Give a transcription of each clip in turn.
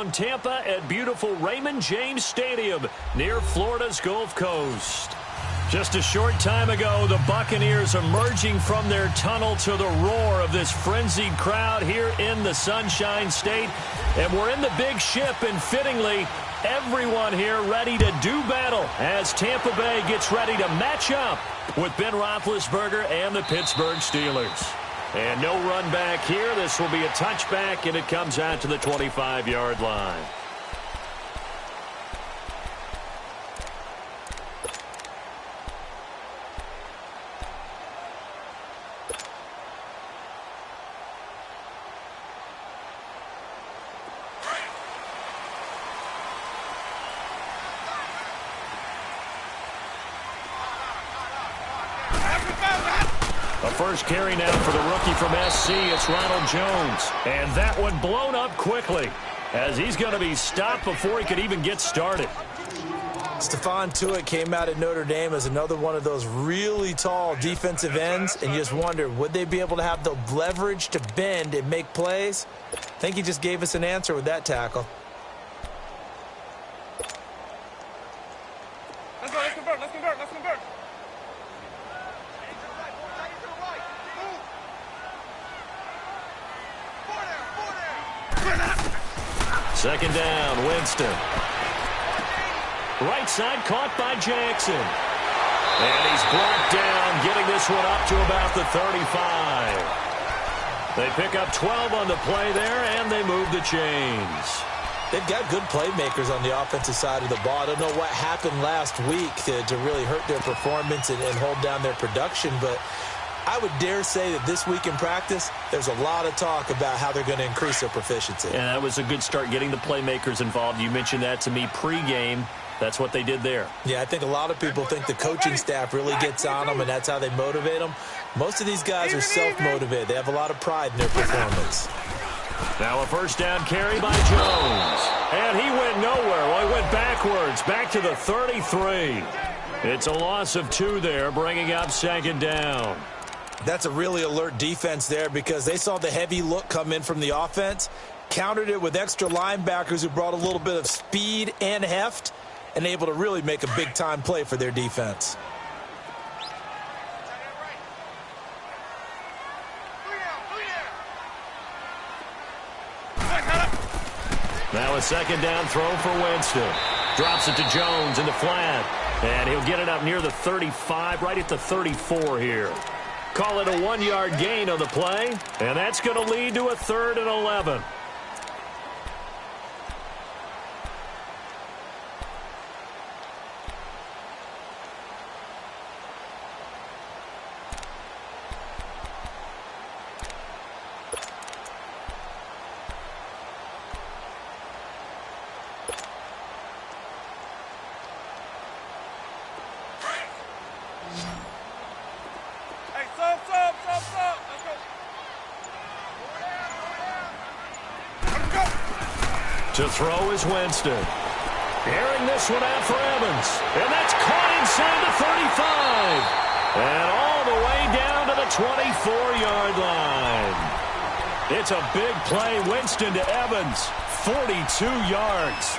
downtown Tampa at beautiful Raymond James Stadium near Florida's Gulf Coast. Just a short time ago, the Buccaneers emerging from their tunnel to the roar of this frenzied crowd here in the Sunshine State. And we're in the big ship, and fittingly, everyone here ready to do battle as Tampa Bay gets ready to match up with Ben Roethlisberger and the Pittsburgh Steelers. And no run back here. This will be a touchback, and it comes out to the 25-yard line. First carry now for the rookie from SC. It's Ronald Jones. And that one blown up quickly as he's going to be stopped before he could even get started. Stephon Tuitt came out at Notre Dame as another one of those really tall defensive ends, and you just wonder, would they be able to have the leverage to bend and make plays? I think he just gave us an answer with that tackle. Let's go, let's convert, let's convert, let's convert. Second down, Winston. Right side caught by Jackson. And he's brought down, getting this one up to about the 35. They pick up 12 on the play there, and they move the chains. They've got good playmakers on the offensive side of the ball. I don't know what happened last week to really hurt their performance and hold down their production, but I would dare say that this week in practice, there's a lot of talk about how they're going to increase their proficiency. And that was a good start, getting the playmakers involved. You mentioned that to me pregame. That's what they did there. Yeah, I think a lot of people think the coaching staff really gets on them, and that's how they motivate them. Most of these guys are self-motivated. They have a lot of pride in their performance. Now a first down carry by Jones. And he went nowhere. Well, he went backwards, back to the 33. It's a loss of 2 there, bringing up second down. That's a really alert defense there because they saw the heavy look come in from the offense, countered it with extra linebackers who brought a little bit of speed and heft, and able to really make a big-time play for their defense. Now a second down throw for Winston. Drops it to Jones in the flat, and he'll get it up near the 35, right at the 34 here. Call it a 1-yard gain on the play, and that's going to lead to a 3rd and 11. To throw is Winston. Airing this one out for Evans. And that's caught inside the 35. And all the way down to the 24-yard line. It's a big play. Winston to Evans. 42 yards.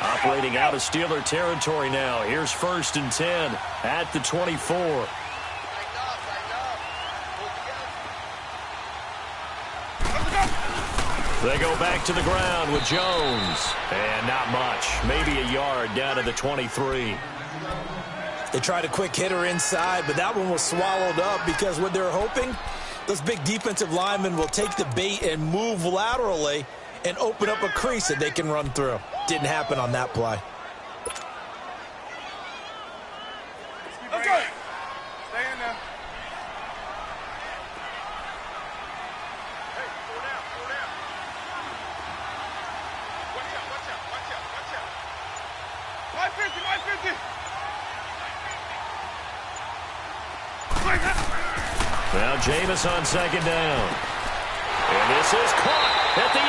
Operating out of Steeler territory now. Here's 1st and 10 at the 24. They go back to the ground with Jones. And not much. Maybe a yard down to the 23. They tried a quick hitter inside, but that one was swallowed up because what they're hoping, those big defensive linemen will take the bait and move laterally and open up a crease that they can run through. Didn't happen on that play. Let's go. Stay in there. Hey, go down, go down. Watch out, watch out, watch out, watch out. 550, 550. Now Jameis on second down. And this is caught at the 8.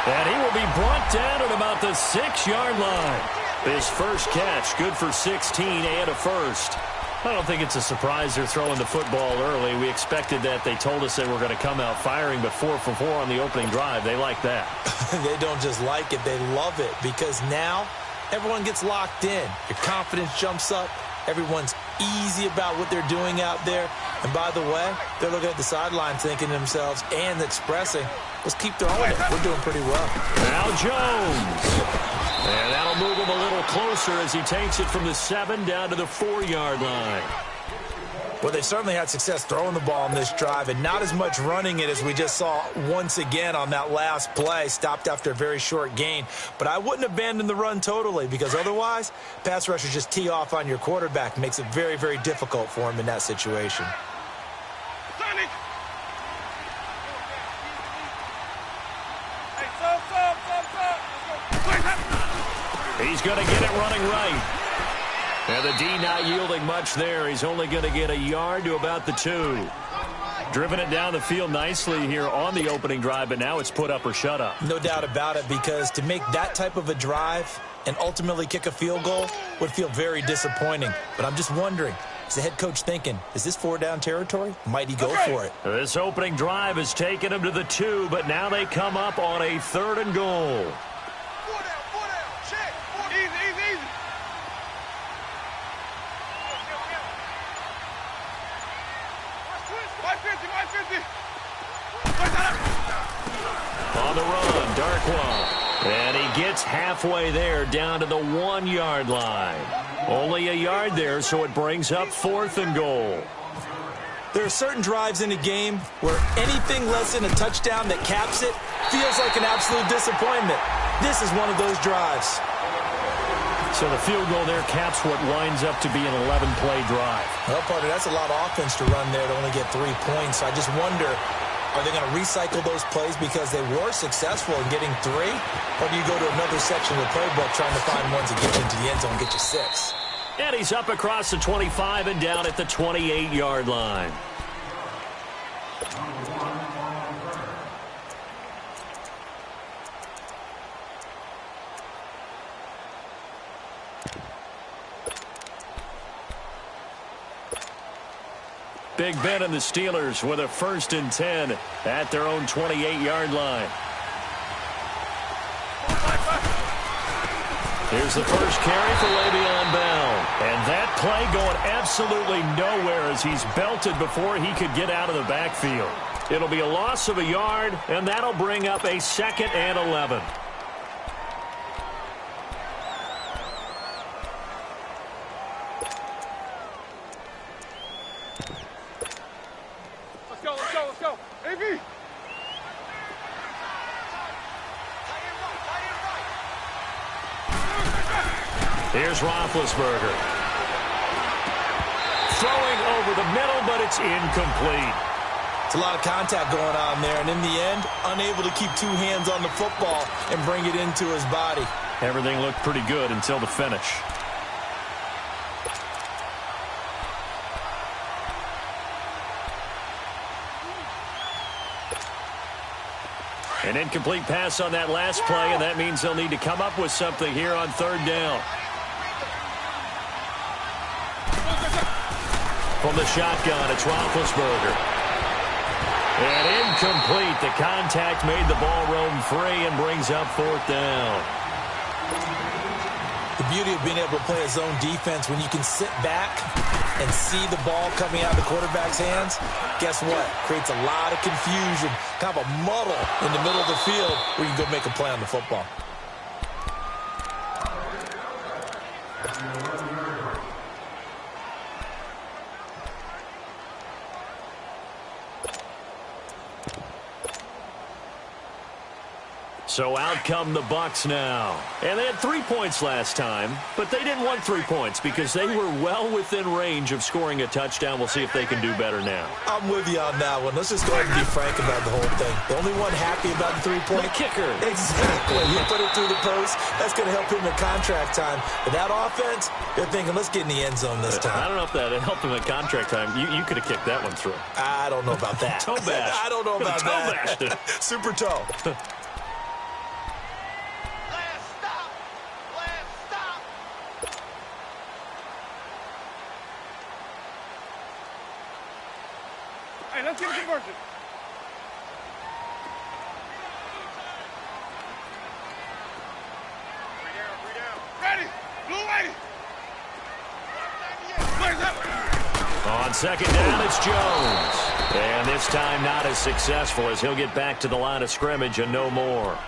And he will be brought down at about the 6-yard line. His first catch, good for 16 and a first. I don't think it's a surprise they're throwing the football early. We expected that. They told us they were going to come out firing, but 4 for 4 on the opening drive. They like that. They don't just like it, they love it, because now everyone gets locked in. Your confidence jumps up. Everyone's easy about what they're doing out there. And by the way, they're looking at the sideline thinking to themselves and expressing, let's keep throwing it. We're doing pretty well. Now Jones. And that'll move him a little closer as he takes it from the 7 down to the 4-yard line. Well, they certainly had success throwing the ball on this drive and not as much running it as we just saw once again on that last play. Stopped after a very short gain. But I wouldn't abandon the run totally, because otherwise, pass rushers just tee off on your quarterback. Makes it very, very difficult for him in that situation. He's going to get it running right. And the D not yielding much there. He's only going to get a yard to about the 2. Driven it down the field nicely here on the opening drive, but now it's put up or shut up. No doubt about it, because to make that type of a drive and ultimately kick a field goal would feel very disappointing. But I'm just wondering, is the head coach thinking, is this 4-down territory? Might he go for it? This opening drive has taken him to the 2, but now they come up on a 3rd and goal. On the run, Darkwa. And he gets halfway there down to the 1-yard line. Only a yard there, so it brings up 4th and goal. There are certain drives in a game where anything less than a touchdown that caps it feels like an absolute disappointment. This is one of those drives. So the field goal there caps what winds up to be an 11-play drive. Well, partner, that's a lot of offense to run there to only get 3 points. So I just wonder, are they going to recycle those plays because they were successful in getting 3? Or do you go to another section of the playbook trying to find ones that get you into the end zone and get you 6? And he's up across the 25 and down at the 28-yard line. Big Ben and the Steelers with a 1st and 10 at their own 28-yard line. Here's the first carry for Le'Veon Bell. And that play going absolutely nowhere as he's belted before he could get out of the backfield. It'll be a loss of a yard, and that'll bring up a 2nd and 11. Let's go. AV. Here's Roethlisberger. Throwing over the middle, but it's incomplete. It's a lot of contact going on there, and in the end, unable to keep 2 hands on the football and bring it into his body. Everything looked pretty good until the finish. An incomplete pass on that last play, and that means they'll need to come up with something here on 3rd down. From the shotgun, it's Roethlisberger. And incomplete. The contact made the ball roam free and brings up 4th down. The beauty of being able to play a zone defense when you can sit back and see the ball coming out of the quarterback's hands, guess what? Creates a lot of confusion, kind of a muddle in the middle of the field where you can go make a play on the football. So out come the Bucs now. And they had 3 points last time, but they didn't want 3 points because they were well within range of scoring a touchdown. We'll see if they can do better now. I'm with you on that one. Let's just go ahead and be frank about the whole thing. The only one happy about the 3-point kicker. Exactly. He put it through the post. That's going to help him in contract time. But that offense, they're thinking, let's get in the end zone this time. I don't know if that helped him at contract time. You could have kicked that one through. I don't know about that. Toe bash. I don't know about that. Super toe. Hey, let's get a conversion. Three down. Ready. Blue lady. On second down, it's Jones. And this time not as successful as he'll get back to the line of scrimmage and no more.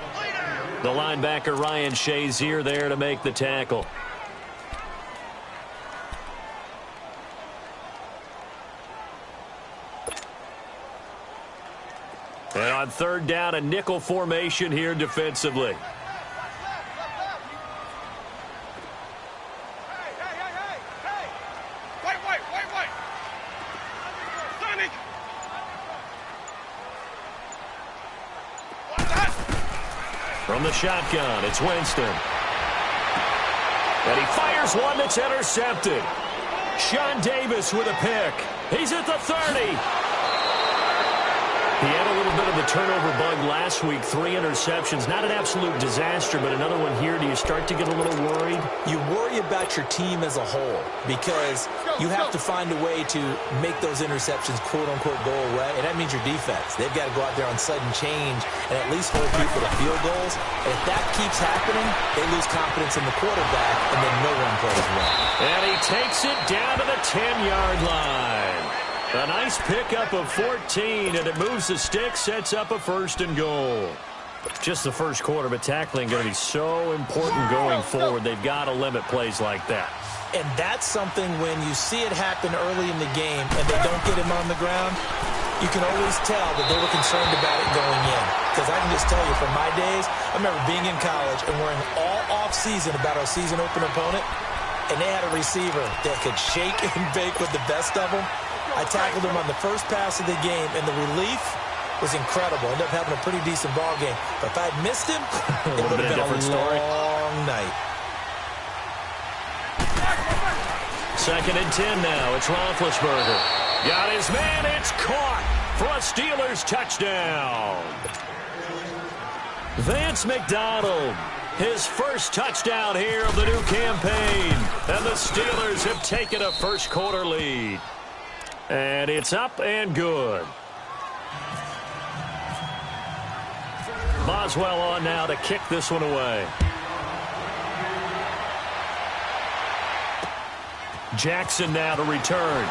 The linebacker Ryan Shazier there to make the tackle. And on third down, a nickel formation here defensively. From the shotgun, it's Winston. And he fires one that's intercepted. Sean Davis with a pick. He's at the 30. He had a little bit of the turnover bug last week. 3 interceptions. Not an absolute disaster, but another one here. Do you start to get a little worried? You worry about your team as a whole because you have to find a way to make those interceptions quote-unquote go away, and that means your defense. They've got to go out there on sudden change and at least hold people to field goals. And if that keeps happening, they lose confidence in the quarterback, and then no one plays well. And he takes it down to the 10-yard line. A nice pickup of 14, and it moves the stick, sets up a 1st and goal. Just the first quarter, but tackling going to be so important going forward. They've got to limit plays like that. And that's something when you see it happen early in the game and they don't get him on the ground, you can always tell that they were concerned about it going in. Because I can just tell you from my days, I remember being in college and worrying all off-season about our season opener opponent, and they had a receiver that could shake and bake with the best of them. I tackled him on the first pass of the game, and the relief was incredible. Ended up having a pretty decent ball game. But if I had missed him, it would have been a long night. 2nd and 10 now. It's Roethlisberger. Got his man. It's caught for a Steelers touchdown. Vance McDonald. His first touchdown here of the new campaign. And the Steelers have taken a first quarter lead. And it's up and good. Boswell on now to kick this one away. Jackson now to return.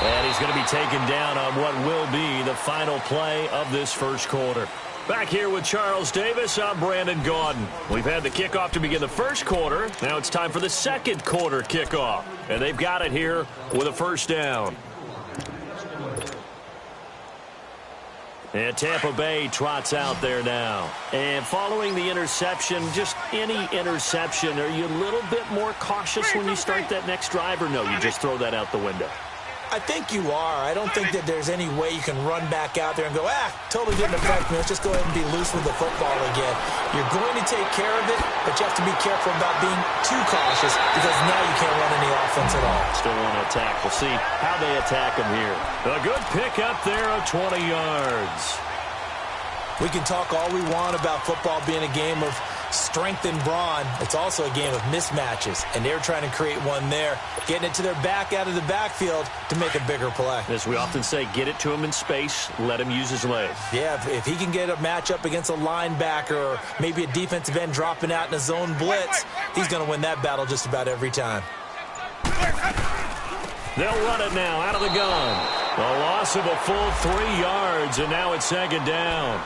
And he's going to be taken down on what will be the final play of this first quarter. Back here with Charles Davis, I'm Brandon Gaudin. We've had the kickoff to begin the first quarter. Now it's time for the second quarter kickoff. And they've got it here with a 1st down. And Tampa Bay trots out there now. And following the interception, just any interception, are you a little bit more cautious when you start that next drive, or no, you just throw that out the window? I think you are. I don't think that there's any way you can run back out there and go, totally didn't affect me. Let's just go ahead and be loose with the football again. You're going to take care of it, but you have to be careful about being too cautious because now you can't run any offense at all. Still want to attack. We'll see how they attack him here. A good pickup there of 20 yards. We can talk all we want about football being a game of strength and brawn. It's also a game of mismatches, and they're trying to create one there, getting it to their back out of the backfield to make a bigger play. As we often say, get it to him in space, let him use his legs. Yeah, if he can get a matchup against a linebacker or maybe a defensive end dropping out in a zone blitz, he's going to win that battle just about every time. They'll run it now out of the gun. A loss of a full 3 yards, and now it's 2nd down.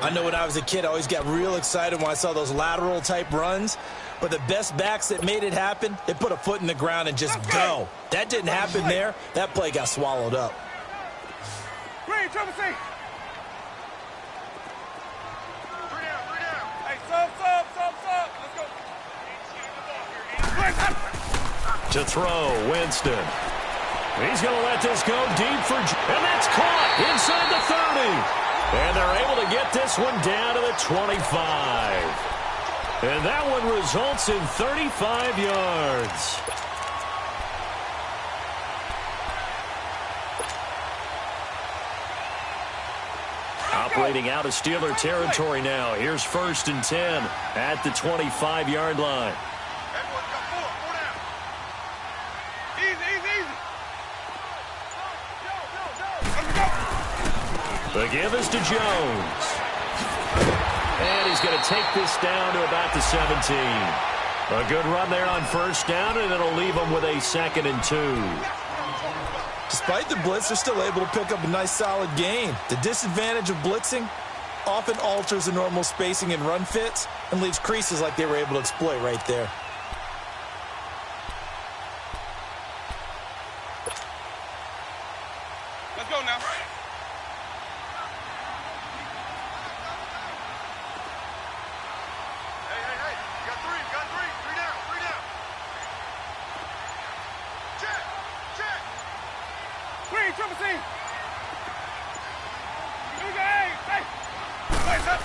I know when I was a kid, I always got real excited when I saw those lateral-type runs. But the best backs that made it happen, they put a foot in the ground and just go. That didn't happen there. That play got swallowed up. Green, Triple C. 3 down. Hey, sub. Let's go. To throw, Winston. He's going to let this go deep for... And that's caught inside the 30. And they're able to get this one down to the 25. And that one results in 35 yards. Operating out of Steeler territory now. Here's 1st and 10 at the 25-yard line. Easy. The give is to Jones. And he's going to take this down to about the 17. A good run there on first down, and it'll leave him with a 2nd and 2. Despite the blitz, they're still able to pick up a nice solid gain. The disadvantage of blitzing often alters the normal spacing and run fits and leaves creases like they were able to exploit right there. Let's go now. Hey. You got three. Three down. Check. Three, triple C. Hey. Place up.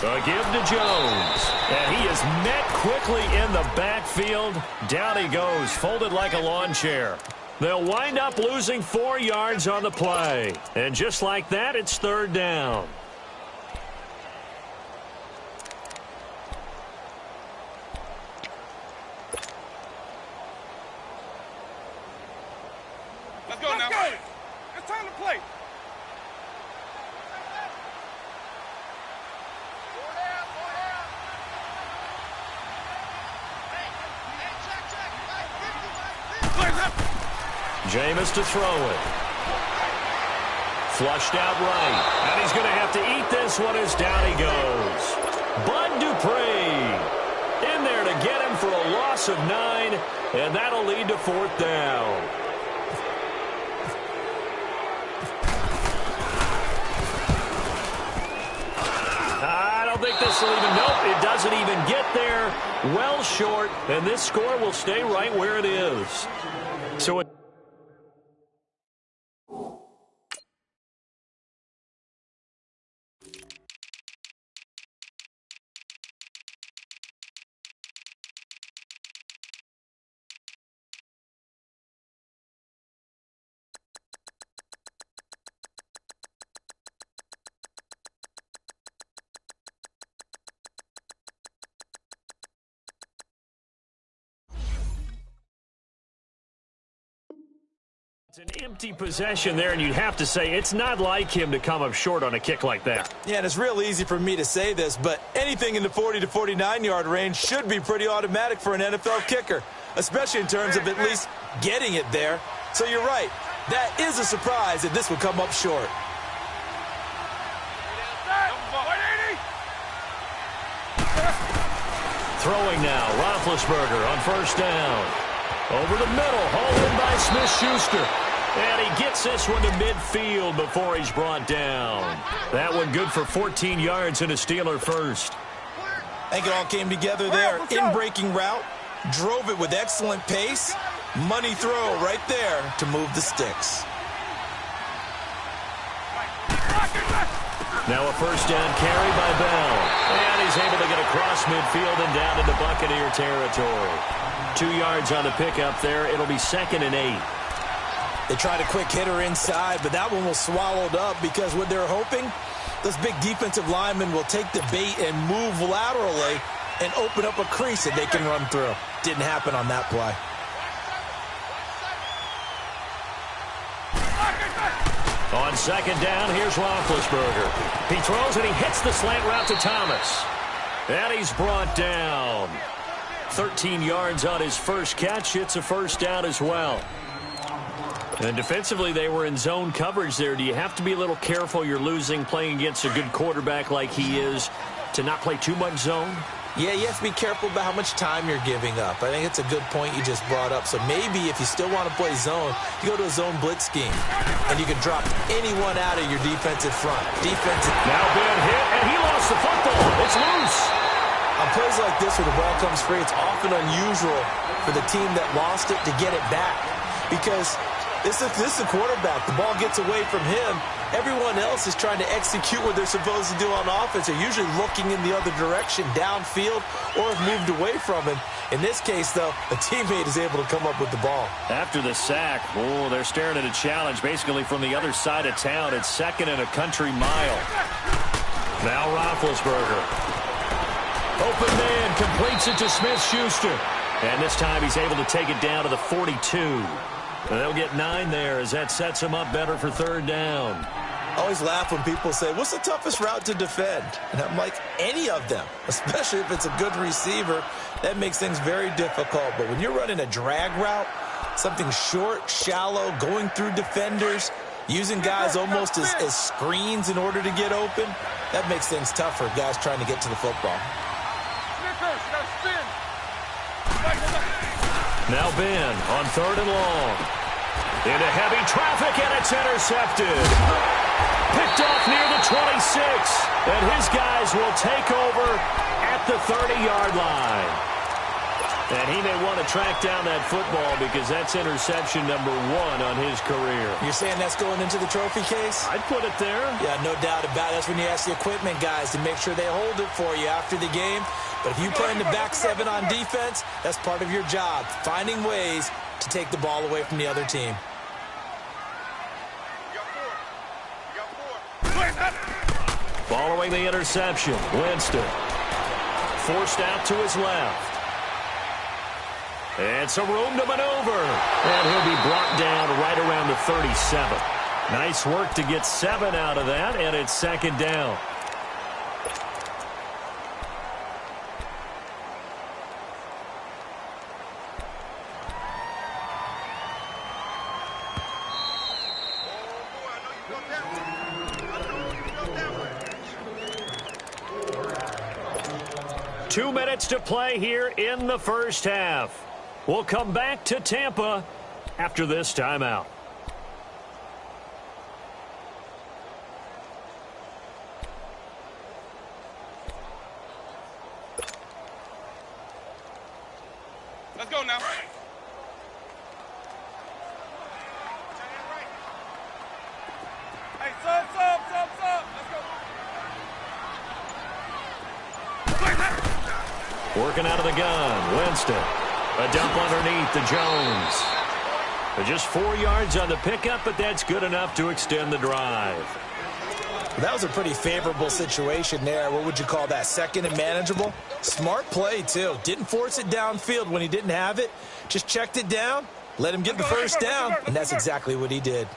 The give to Jones. And he is met quickly in the backfield. Down he goes, folded like a lawn chair. They'll wind up losing 4 yards on the play. And just like that, it's 3rd down. Let's go now. It's time to play. Jameis to throw it. Flushed out right. And he's going to have to eat this one as down he goes. Bud Dupree in there to get him for a loss of 9. And that'll lead to 4th down. I don't think this will even, nope, it doesn't even get there. Well short, and this score will stay right where it is. So it It's an empty possession there, and you'd have to say it's not like him to come up short on a kick like that. Yeah, and it's real easy for me to say this, but anything in the 40 to 49-yard range should be pretty automatic for an NFL kicker, especially in terms of at least getting it there. So you're right. That is a surprise that this would come up short. Throwing now, Roethlisberger on first down. Over the middle, hauled in by Smith-Schuster. And he gets this one to midfield before he's brought down. That one good for 14 yards and a Steeler first. I think it all came together there. In-breaking route, drove it with excellent pace. Money throw right there to move the sticks. Now a first down carry by Bell. And he's able to get across midfield and down into Buccaneer territory. 2 yards on the pickup there. It'll be 2nd and 8. They tried a quick hitter inside, but that one was swallowed up because what they're hoping, those big defensive linemen will take the bait and move laterally and open up a crease that they can run through. Didn't happen on that play. On 2nd down, here's Roethlisberger. He throws and he hits the slant route to Thomas. And he's brought down. 13 yards on his first catch. It's a first down as well. And defensively, they were in zone coverage there. Do you have to be a little careful? You're losing playing against a good quarterback like he is to not play too much zone? Yeah, you have to be careful about how much time you're giving up. I think it's a good point you just brought up. So maybe if you still want to play zone, you go to a zone blitz scheme. And you can drop anyone out of your defensive front. Now bad hit, and he lost the football. It's loose. On plays like this where the ball comes free, it's often unusual for the team that lost it to get it back. Because this is the quarterback. The ball gets away from him. Everyone else is trying to execute what they're supposed to do on offense. They're usually looking in the other direction, downfield, or have moved away from him. In this case, though, a teammate is able to come up with the ball. After the sack, they're staring at a challenge basically from the other side of town. It's 2nd and a country mile. Now Roethlisberger. Open man, completes it to Smith-Schuster. And this time he's able to take it down to the 42. They'll get 9 there as that sets them up better for 3rd down. I always laugh when people say, what's the toughest route to defend? And I'm like, any of them, especially if it's a good receiver. That makes things very difficult. But when you're running a drag route, something short, shallow, going through defenders, using guys almost as screens in order to get open, that makes things tough for guys trying to get to the football. Now Ben on 3rd and long. Into heavy traffic, and it's intercepted. Picked off near the 26. And his guys will take over at the 30-yard line. And he may want to track down that football because that's interception number 1 on his career. You're saying that's going into the trophy case? I'd put it there. Yeah, no doubt about it. That's when you ask the equipment guys to make sure they hold it for you after the game. But if you play in the back 7 on defense, that's part of your job, finding ways to take the ball away from the other team. Following the interception, Winston forced out to his left. And some room to maneuver. And he'll be brought down right around the 37. Nice work to get 7 out of that, and it's 2nd down. Two minutes to play here in the first half. We'll come back to Tampa after this timeout. Let's go now. Hey, sub. Let's go. Working out of the gun, Winston. A dump underneath to Jones. Just 4 yards on the pickup, but that's good enough to extend the drive. That was a pretty favorable situation there. What would you call that? 2nd and manageable? Smart play, too. Didn't force it downfield when he didn't have it. Just checked it down, let him get the first down, and that's exactly what he did.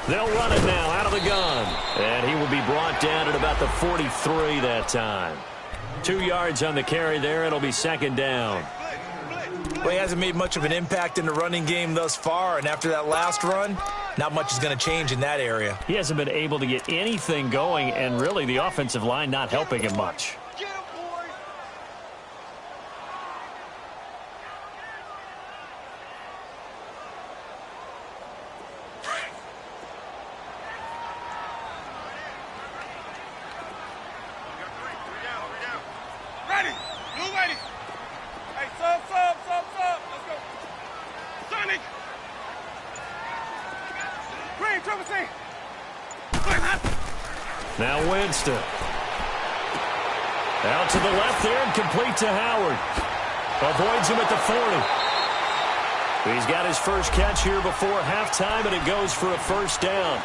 They'll run it now out of the gun. And he will be brought down at about the 43 that time. 2 yards on the carry there. It'll be 2nd down. Well, he hasn't made much of an impact in the running game thus far, and after that last run, not much is going to change in that area. He hasn't been able to get anything going, and really the offensive line not helping him much. Now Winston. Out to the left there and complete to Howard. Avoids him at the 40. He's got his first catch here before halftime, and it goes for a first down.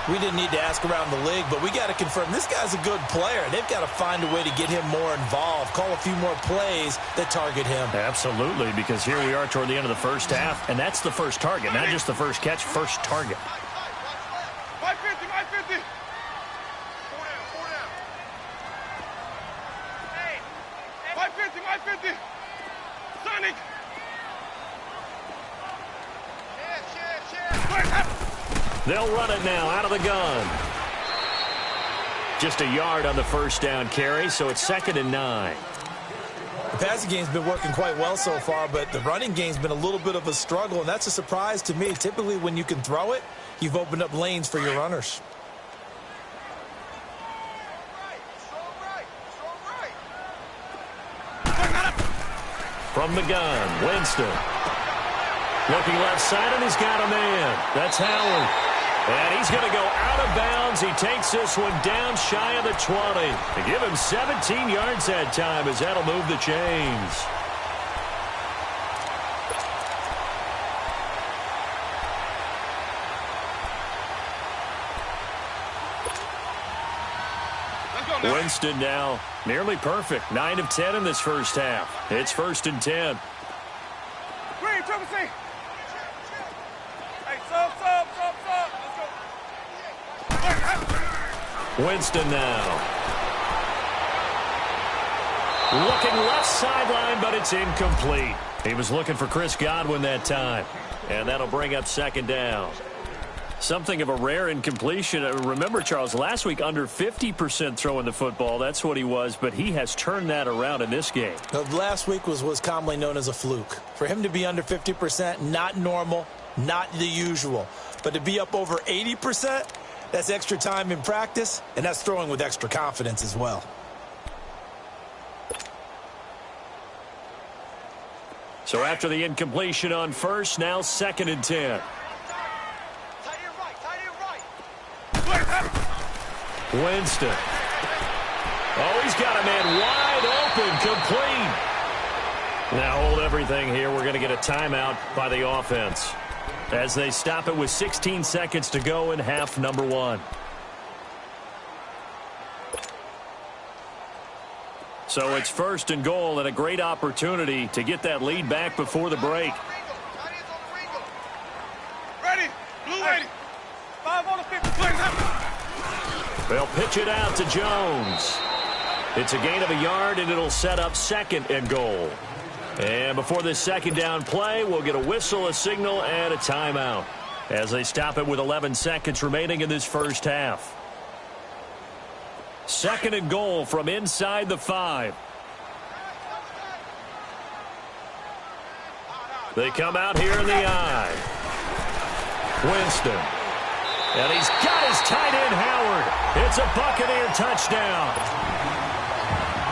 We didn't need to ask around the league, but we got to confirm this guy's a good player. They've got to find a way to get him more involved, call a few more plays that target him. Absolutely, because here we are toward the end of the first half, and that's the first target, not just the first catch, first target. 550. Four down. Hey. 550. Sonic. They'll run it now out of the gun. Just a yard on the first down carry, so it's 2nd and 9. The passing game's been working quite well so far, but the running game's been a little bit of a struggle, and that's a surprise to me. Typically, when you can throw it, you've opened up lanes for your runners. From the gun, Winston. Looking left side, and he's got a man. That's Howard. And he's going to go out of bounds. He takes this one down shy of the 20. To give him 17 yards that time, as that'll move the chains. Winston now nearly perfect. 9 of 10 in this first half. It's 1st and 10. Triple C. Hey, sub. Let's go. Winston now. Looking left sideline, but it's incomplete. He was looking for Chris Godwin that time. And that'll bring up second down. Something of a rare incompletion. Remember, Charles, last week under 50% throwing the football. That's what he was, but he has turned that around in this game. Last week was commonly known as a fluke. For him to be under 50%, not normal, not the usual. But to be up over 80%, that's extra time in practice, and that's throwing with extra confidence as well. So after the incompletion on first, now 2nd and 10. Winston. Oh, he's got a man wide open, complete. Now hold everything here. We're going to get a timeout by the offense as they stop it with 16 seconds to go in half number 1. So it's 1st and goal and a great opportunity to get that lead back before the break. Ready. Blue ready. 5 on the 50. They'll pitch it out to Jones. It's a gain of a yard, and it'll set up 2nd and goal. And before this 2nd down play, we'll get a whistle, a signal, and a timeout as they stop it with 11 seconds remaining in this first half. 2nd and goal from inside the 5. They come out here in the I. Winston. And he's got his tight end, Howard. It's a Buccaneer touchdown.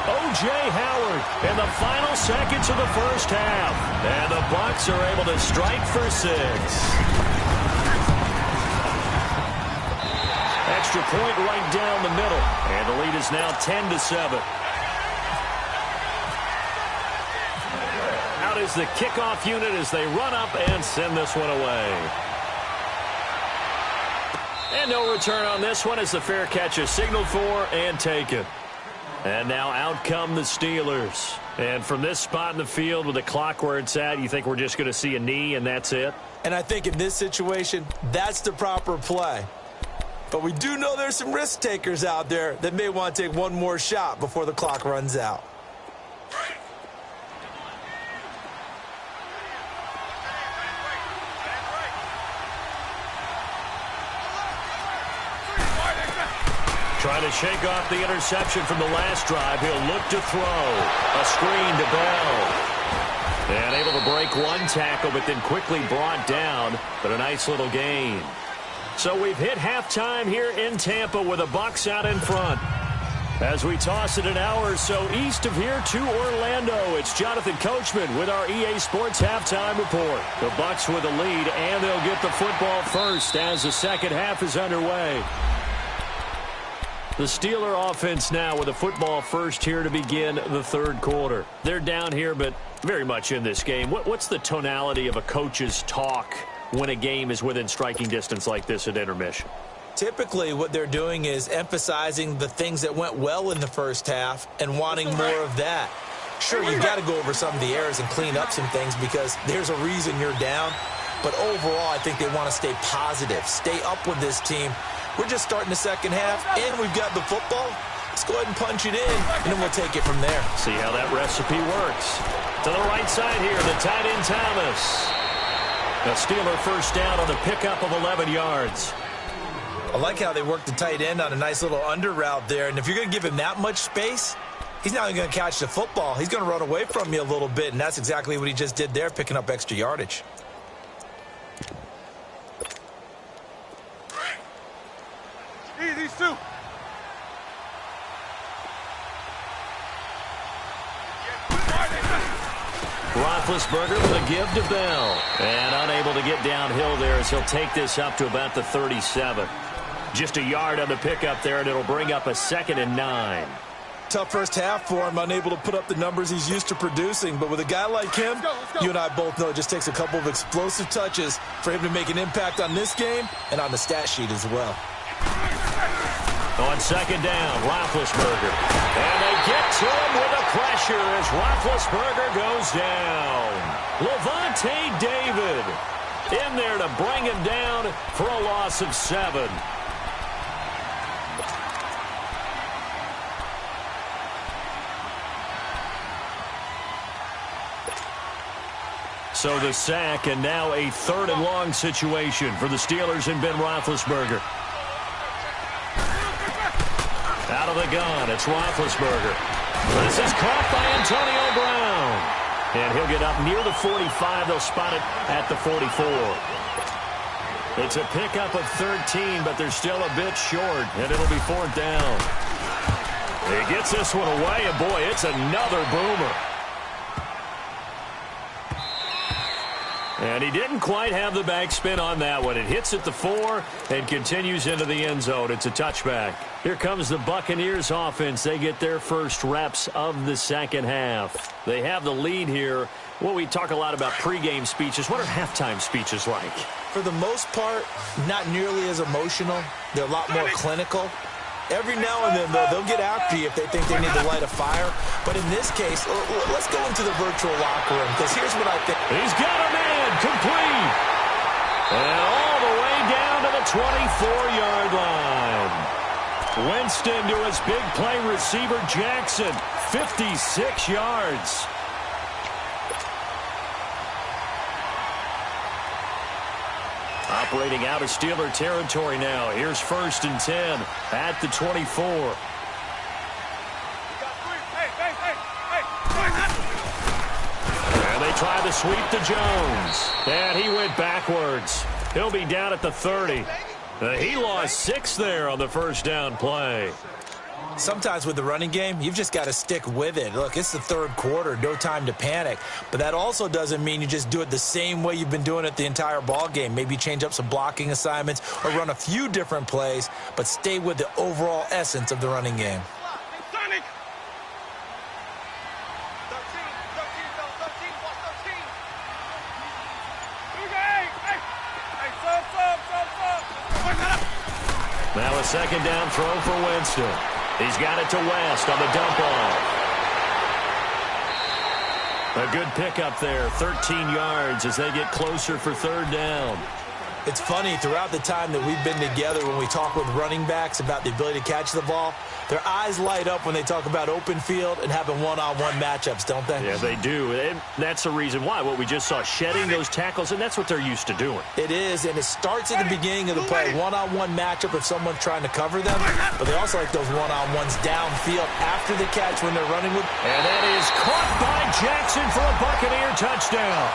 O.J. Howard in the final seconds of the first half. And the Bucs are able to strike for 6. Extra point right down the middle. And the lead is now 10-7. Out is the kickoff unit as they run up and send this one away. And no return on this one as the fair catch is signaled for and taken. And now out come the Steelers. And from this spot in the field with the clock where it's at, you think we're just going to see a knee and that's it? And I think in this situation, that's the proper play. But we do know there's some risk takers out there that may want to take one more shot before the clock runs out. Trying to shake off the interception from the last drive. He'll look to throw. A screen to Bell. And able to break one tackle, but then quickly brought down. But a nice little gain. So we've hit halftime here in Tampa with the Bucs out in front. As we toss it an hour or so east of here to Orlando, it's Jonathan Coachman with our EA Sports Halftime Report. The Bucs with the lead, and they'll get the football first as the second half is underway. The Steeler offense now with the football first here to begin the third quarter. They're down here, but very much in this game. What's the tonality of a coach's talk when a game is within striking distance like this at intermission? Typically, what they're doing is emphasizing the things that went well in the first half and wanting more of that. Sure, you've got to go over some of the errors and clean up some things because there's a reason you're down. But overall, I think they want to stay positive, stay up with this team. We're just starting the second half, and we've got the football. Let's go ahead and punch it in, and then we'll take it from there. See how that recipe works. To the right side here, the tight end Thomas. A Steeler first down on the pickup of 11 yards. I like how they worked the tight end on a nice little under route there, and if you're going to give him that much space, he's not going to catch the football. He's going to run away from you a little bit, and that's exactly what he just did there, picking up extra yardage. These two. Roethlisberger with a give to Bell. And unable to get downhill there as he'll take this up to about the 37. Just a yard on the pickup there, and it'll bring up a 2nd and 9. Tough first half for him, unable to put up the numbers he's used to producing. But with a guy like him, you and I both know it just takes a couple of explosive touches for him to make an impact on this game and on the stat sheet as well. On 2nd down, Roethlisberger. And they get to him with a pressure. pressure as Roethlisberger goes down. Levante David in there to bring him down for a loss of 7. So the sack, and now a 3rd and long situation for the Steelers and Ben Roethlisberger. Out of the gun, it's Roethlisberger. This is caught by Antonio Brown. And he'll get up near the 45. They'll spot it at the 44. It's a pickup of 13, but they're still a bit short, and it'll be 4th down. He gets this one away, and boy, it's another boomer. And he didn't quite have the backspin on that one. It hits at the 4 and continues into the end zone. It's a touchback. Here comes the Buccaneers offense. They get their first reps of the second half. They have the lead here. Well, we talk a lot about pregame speeches. What are halftime speeches like? For the most part, not nearly as emotional. They're a lot more clinical. Every now and then, though, they'll get after you if they think they need to light a fire. But in this case, let's go into the virtual locker room, because here's what I think. He's got a man complete. And all the way down to the 24-yard line. Winston to his big play receiver, Jackson. 56 yards. Operating out of Steeler territory now. Here's 1st and 10 at the 24. And they try to sweep to Jones. And he went backwards. He'll be down at the 30. He lost 6 there on the first down play. Sometimes with the running game, you've just got to stick with it. Look, it's the 3rd quarter, no time to panic. But that also doesn't mean you just do it the same way you've been doing it the entire ball game. Maybe change up some blocking assignments or run a few different plays, but stay with the overall essence of the running game. Now a 2nd down throw for Winston. He's got it to West on the dump off. A good pickup there, 13 yards as they get closer for 3rd down. It's funny, throughout the time that we've been together, when we talk with running backs about the ability to catch the ball, their eyes light up when they talk about open field and having one-on-one matchups, don't they? Yeah, they do. And that's the reason why. What we just saw, shedding those tackles, and that's what they're used to doing. It is, and it starts at the beginning of the play. One-on-one matchup if someone's trying to cover them, but they also like those one-on-ones downfield after the catch when they're running with. And that is caught by Jackson for a Buccaneer touchdown.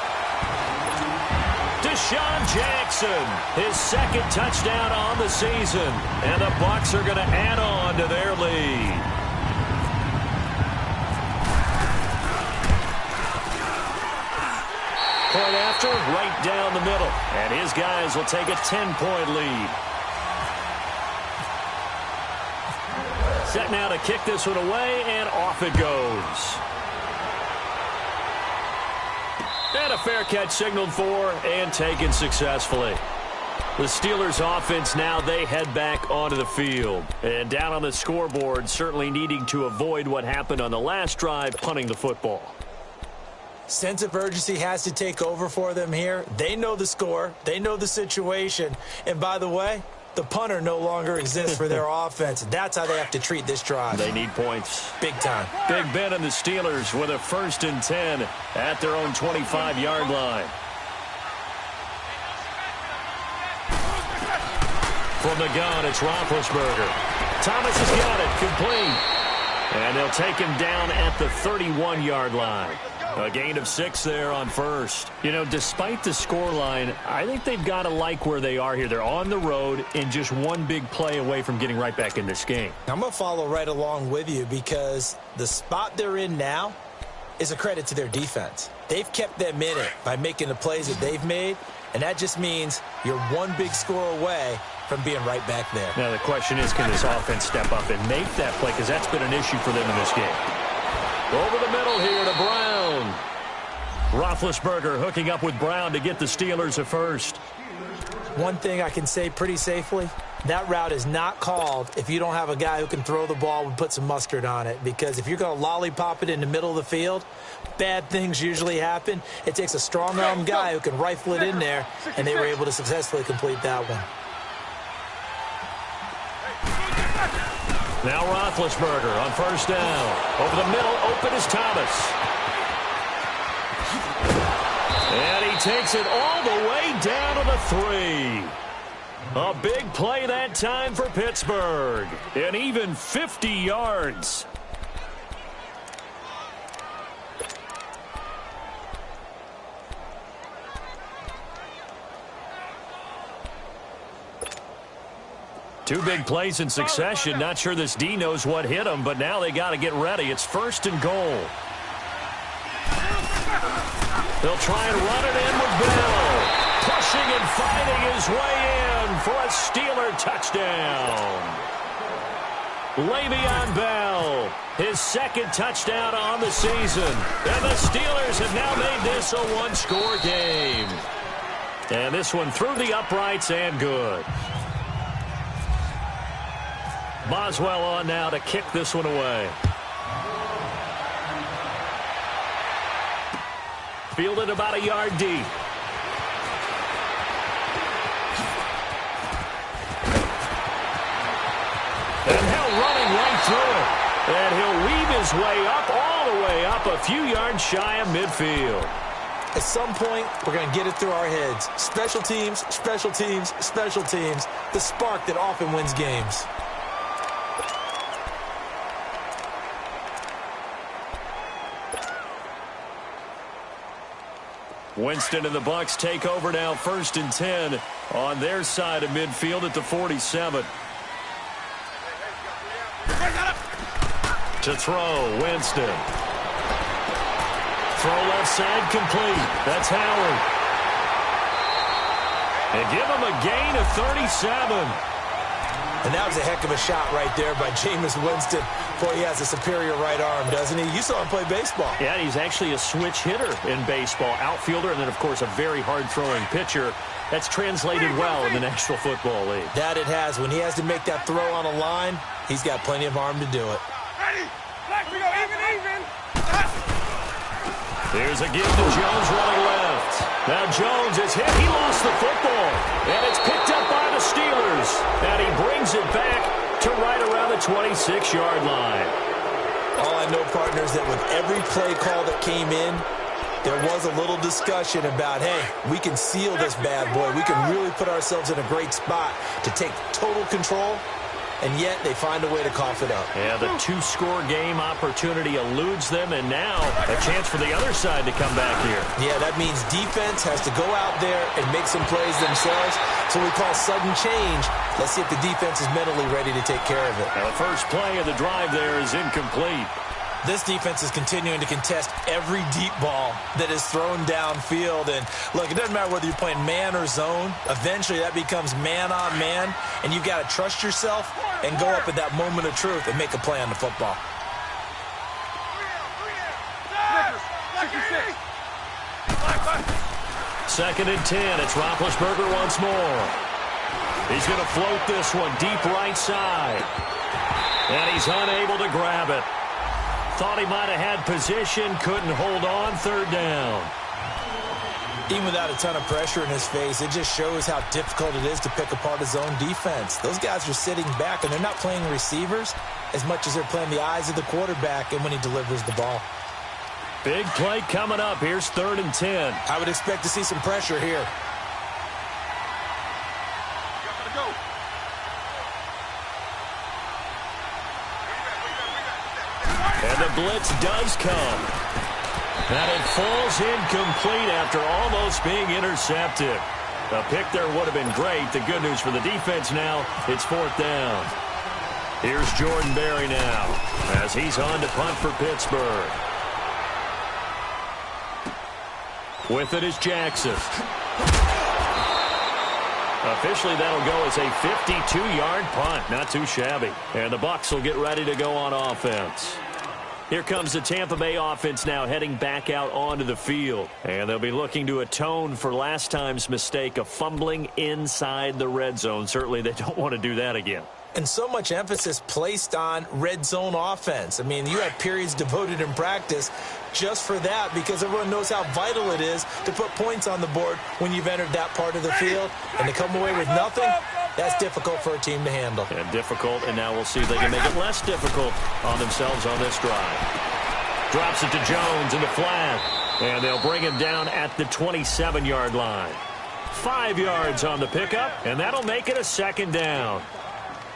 Deshaun Jackson, his 2nd touchdown on the season. And the Bucs are going to add on to their lead. Point after, right down the middle. And his guys will take a 10-point lead. Set now to kick this one away, and off it goes. And a fair catch signaled for and taken successfully. The Steelers offense now, they head back onto the field. And down on the scoreboard, certainly needing to avoid what happened on the last drive, punting the football. Sense of urgency has to take over for them here. They know the score. They know the situation. And by the way, the punter no longer exists for their offense. That's how they have to treat this drive. They need points. Big time. Big Ben and the Steelers with a 1st and 10 at their own 25-yard line. From the gun, it's Roethlisberger. Thomas has got it, complete. And they'll take him down at the 31-yard line. A gain of 6 there on 1st. You know, despite the scoreline, I think they've got to like where they are here. They're on the road and just one big play away from getting right back in this game. I'm going to follow right along with you because the spot they're in now is a credit to their defense. They've kept them in it by making the plays that they've made, and that just means you're one big score away from being right back there. Now the question is, can this offense step up and make that play? Because that's been an issue for them in this game. Over the middle here to Brown. Roethlisberger hooking up with Brown to get the Steelers a 1st. One thing I can say pretty safely, That route is not called if you don't have a guy who can throw the ball and put some mustard on it. Because if you're going to lollipop it in the middle of the field, bad things usually happen. It takes a strong-arm guy who can rifle it in there, and they were able to successfully complete that one. Now Roethlisberger on first down. Over the middle, open is Thomas. And he takes it all the way down to the 3. A big play that time for Pittsburgh. And even 50 yards. Two big plays in succession. Not sure this D knows what hit him, but now they got to get ready. It's 1st and goal. They'll try and run it in with Bell. Pushing and fighting his way in for a Steeler touchdown. Le'Veon Bell, his 2nd touchdown on the season. And the Steelers have now made this a one-score game. And this one through the uprights and good. Boswell on now to kick this one away. Fielded about a yard deep. And he'll running right through it. And he'll weave his way up, all the way up, a few yards shy of midfield. At some point, we're going to get it through our heads. Special teams, special teams, special teams. The spark that often wins games. Winston and the Bucs take over now, 1st and 10 on their side of midfield at the 47. To throw, Winston. Throw left side complete. That's Howard. And give him a gain of 37. And that was a heck of a shot right there by Jameis Winston. Boy, he has a superior right arm, doesn't he? You saw him play baseball. Yeah, he's actually a switch hitter in baseball. Outfielder, and then, of course, a very hard-throwing pitcher. That's translated well in the National Football League. That it has. When he has to make that throw on a line, he's got plenty of arm to do it. Ready? Black, we go even. Here's a give to Jones running left. Now Jones is hit. He lost the football. And it's picked up by the Steelers. And he brings it back to right around the 26-yard line. All I know, partners, that with every play call that came in, there was a little discussion about, hey, we can seal this bad boy. We can really put ourselves in a great spot to take total control. And yet they find a way to cough it up. Yeah, the 2-score game opportunity eludes them, and now a chance for the other side to come back here. Yeah, that means defense has to go out there and make some plays themselves. So we call sudden change. Let's see if the defense is mentally ready to take care of it. Now the first play of the drive there is incomplete. This defense is continuing to contest every deep ball that is thrown downfield. And, look, it doesn't matter whether you're playing man or zone. Eventually, that becomes man-on-man, and you've got to trust yourself and go up at that moment of truth and make a play on the football. Second and 10. It's Roethlisberger once more. He's going to float this one deep right side. And he's unable to grab it. Thought he might have had position, couldn't hold on, 3rd down. Even without a ton of pressure in his face, it just shows how difficult it is to pick apart his own defense. Those guys are sitting back, and they're not playing receivers as much as they're playing the eyes of the quarterback and when he delivers the ball. Big play coming up. Here's 3rd and 10. I would expect to see some pressure here. And the blitz does come. And it falls incomplete after almost being intercepted. A pick there would have been great. The good news for the defense now, it's 4th down. Here's Jordan Berry now as he's on to punt for Pittsburgh. With it is Jackson. Officially, that'll go as a 52-yard punt. Not too shabby. And the Bucs will get ready to go on offense. Here comes the Tampa Bay offense now heading back out onto the field. And they'll be looking to atone for last time's mistake of fumbling inside the red zone. Certainly they don't want to do that again. And so much emphasis placed on red zone offense. I mean, you have periods devoted in practice just for that because everyone knows how vital it is to put points on the board when you've entered that part of the field. And to come away with nothing, that's difficult for a team to handle. And difficult, and now we'll see if they can make it less difficult on themselves on this drive. Drops it to Jones in the flat, and they'll bring him down at the 27-yard line. 5 yards on the pickup, and that'll make it a second down.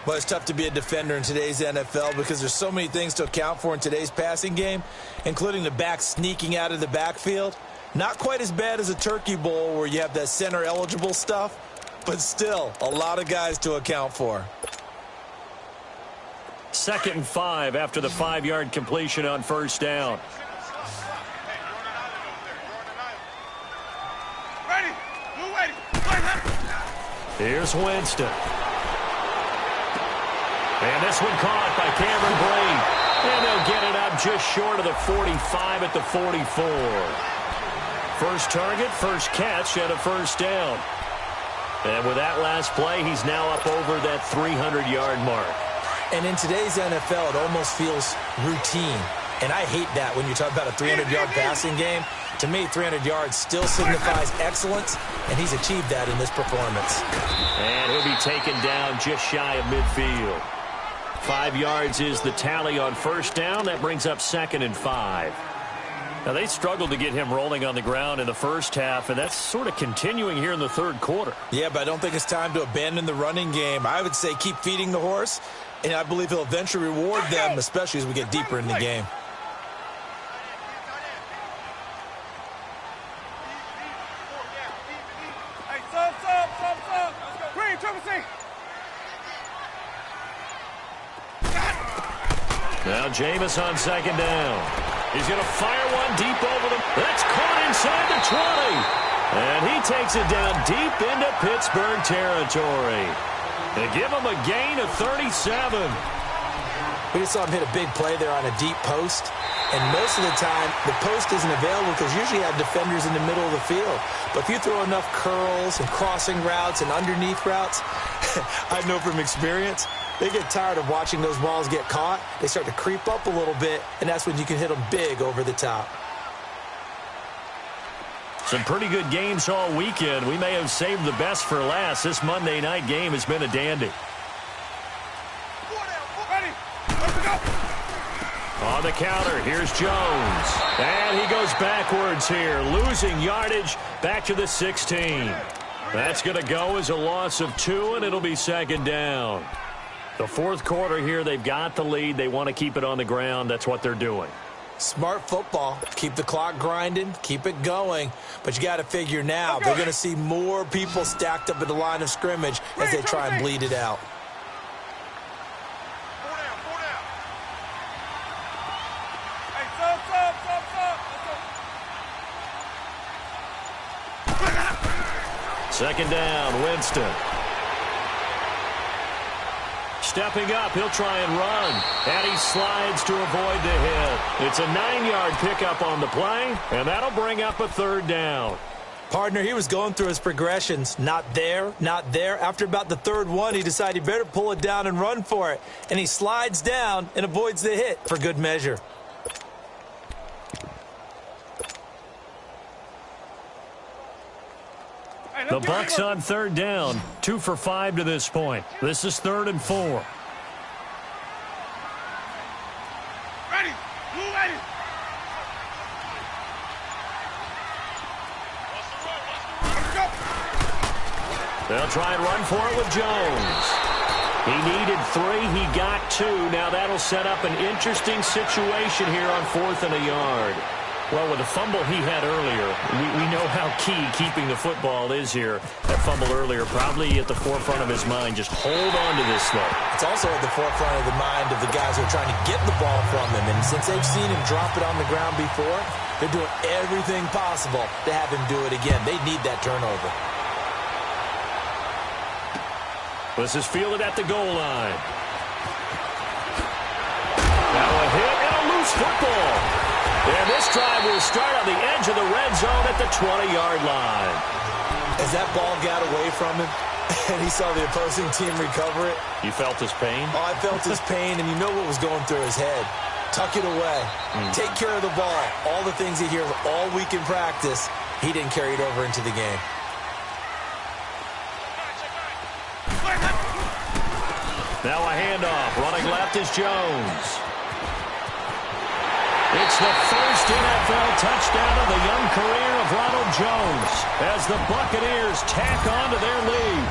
Well, it's tough to be a defender in today's NFL because there's so many things to account for in today's passing game, including the back sneaking out of the backfield. Not quite as bad as a turkey bowl where you have that center-eligible stuff, but still a lot of guys to account for. 2nd and 5 after the 5-yard completion on first down. Here's Winston. And this one caught by Cameron Brate. And they'll get it up just short of the 45 at the 44. First target, first catch, and a first down. And with that last play, he's now up over that 300-yard mark. And in today's NFL, it almost feels routine. And I hate that when you talk about a 300-yard passing game. To me, 300 yards still signifies excellence, and he's achieved that in this performance. And he'll be taken down just shy of midfield. 5 yards is the tally on first down. That brings up 2nd and 5. Now, they struggled to get him rolling on the ground in the first half, and that's sort of continuing here in the third quarter. Yeah, but I don't think it's time to abandon the running game. I would say keep feeding the horse, and I believe he'll eventually reward them, especially as we get deeper in the game. Now Jameis on 2nd down. He's going to fire one deep over the... That's caught inside the 20. And he takes it down deep into Pittsburgh territory. They give him a gain of 37. We just saw him hit a big play there on a deep post. And most of the time, the post isn't available because usually you have defenders in the middle of the field. But if you throw enough curls and crossing routes and underneath routes, I know from experience, they get tired of watching those balls get caught. They start to creep up a little bit, and that's when you can hit them big over the top. Some pretty good games all weekend. We may have saved the best for last. This Monday night game has been a dandy. On the counter, here's Jones. And he goes backwards here, losing yardage back to the 16. That's going to go as a loss of 2, and it'll be 2nd down. The fourth quarter here, they've got the lead. They want to keep it on the ground. That's what they're doing. Smart football. Keep the clock grinding. Keep it going. But you got to figure now, they're going to see more people stacked up at the line of scrimmage as they try and bleed it out. Second down, Winston. Stepping up, he'll try and run. And he slides to avoid the hit. It's a 9-yard pickup on the play, and that'll bring up a 3rd down. Partner, he was going through his progressions. Not there, not there. After about the 3rd one, he decided he better pull it down and run for it. And he slides down and avoids the hit for good measure. The Bucs on 3rd down, 2 for 5 to this point. This is 3rd and 4. Ready. Move ready. They'll try and run for it with Jones. He needed 3. He got 2. Now that'll set up an interesting situation here on 4th and a yard. Well, with the fumble he had earlier, we know how key keeping the football is here. That fumble earlier probably at the forefront of his mind. Just hold on to this, though. It's also at the forefront of the mind of the guys who are trying to get the ball from him. And since they've seen him drop it on the ground before, they're doing everything possible to have him do it again. They need that turnover. This is fielded at the goal line. Now a hit and a loose Bucs football. And this drive will start on the edge of the red zone at the 20-yard line. As that ball got away from him and he saw the opposing team recover it. You felt his pain? Oh, I felt his pain, and you know what was going through his head. Tuck it away. Take care of the ball. All the things he hears all week in practice, he didn't carry it over into the game. Now a handoff. Running left is Jones. It's the first NFL touchdown of the young career of Ronald Jones as the Buccaneers tack on to their lead.